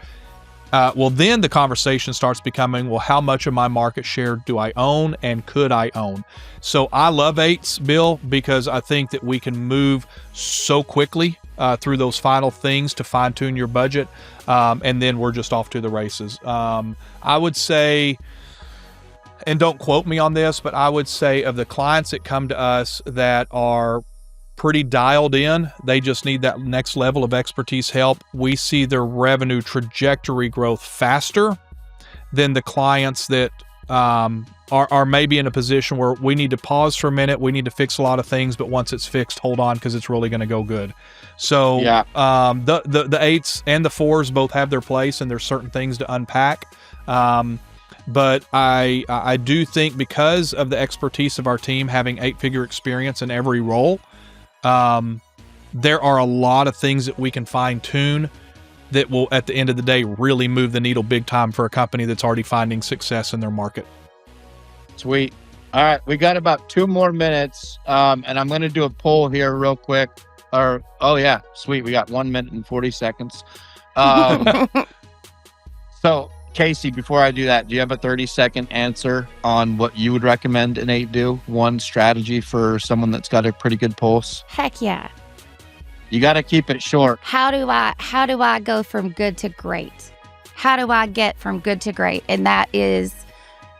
Speaker 2: Well, then the conversation starts becoming, well, how much of my market share do I own and could I own? So I love 8s, Bill, because I think that we can move so quickly through those final things to fine tune your budget. And then we're just off to the races. I would say, and don't quote me on this, but I would say of the clients that come to us that are pretty dialed in, they just need that next level of expertise help. We see their revenue trajectory growth faster than the clients that are maybe in a position where we need to pause for a minute. We need to fix a lot of things, but once it's fixed, hold on, because it's really going to go good. So
Speaker 1: Yeah.
Speaker 2: The 8s and the 4s both have their place, and there's certain things to unpack. But I do think because of the expertise of our team having 8-figure experience in every role, there are a lot of things that we can fine tune that will, at the end of the day, really move the needle big time for a company that's already finding success in their market.
Speaker 1: Sweet. All right, we got about 2 more minutes, and I'm going to do a poll here real quick. Oh yeah, sweet. We got 1 minute and 40 seconds. So Casey, before I do that, do you have a 30-second answer on what you would recommend an 8 do? One strategy for someone that's got a pretty good pulse?
Speaker 3: Heck yeah.
Speaker 1: You got to keep it short.
Speaker 3: How do I go from good to great? How do I get from good to great? And that is,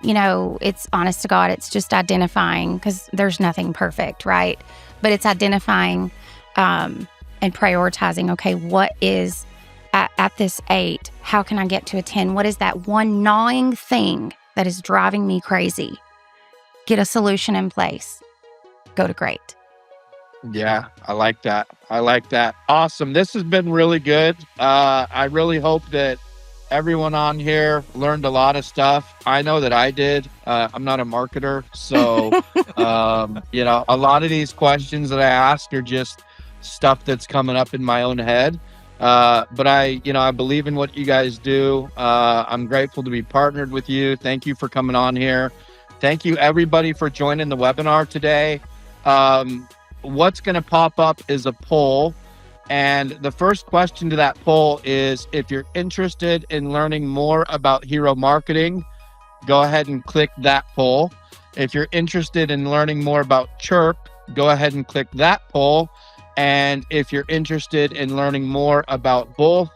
Speaker 3: it's honest to God, it's just identifying, because there's nothing perfect, right? But it's identifying and prioritizing, okay, what is at this 8, how can I get to a 10? What is that one gnawing thing that is driving me crazy? Get a solution in place. Go to great.
Speaker 1: Yeah, I like that. Awesome. This has been really good. I really hope that everyone on here learned a lot of stuff. I know that I did. I'm not a marketer, so a lot of these questions that I ask are just stuff that's coming up in my own head. But I believe in what you guys do. I'm grateful to be partnered with you. Thank you for coming on here. Thank you everybody for joining the webinar today. What's going to pop up is a poll. And the first question to that poll is, if you're interested in learning more about hero marketing, go ahead and click that poll. If you're interested in learning more about Chirp, go ahead and click that poll. And if you're interested in learning more about both,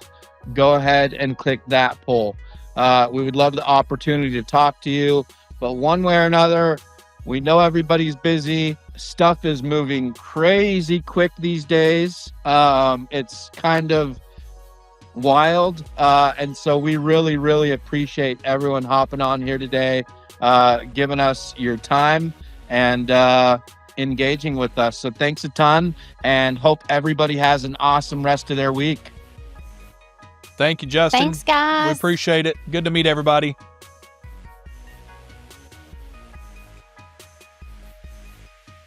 Speaker 1: go ahead and click that poll. We would love the opportunity to talk to you, but one way or another, we know everybody's busy. Stuff is moving crazy quick these days. It's kind of wild. And so we really, really appreciate everyone hopping on here today, giving us your time and engaging with us. So thanks a ton, and hope everybody has an awesome rest of their week.
Speaker 2: Thank you, Justin.
Speaker 3: Thanks, guys.
Speaker 2: We appreciate it. Good to meet everybody.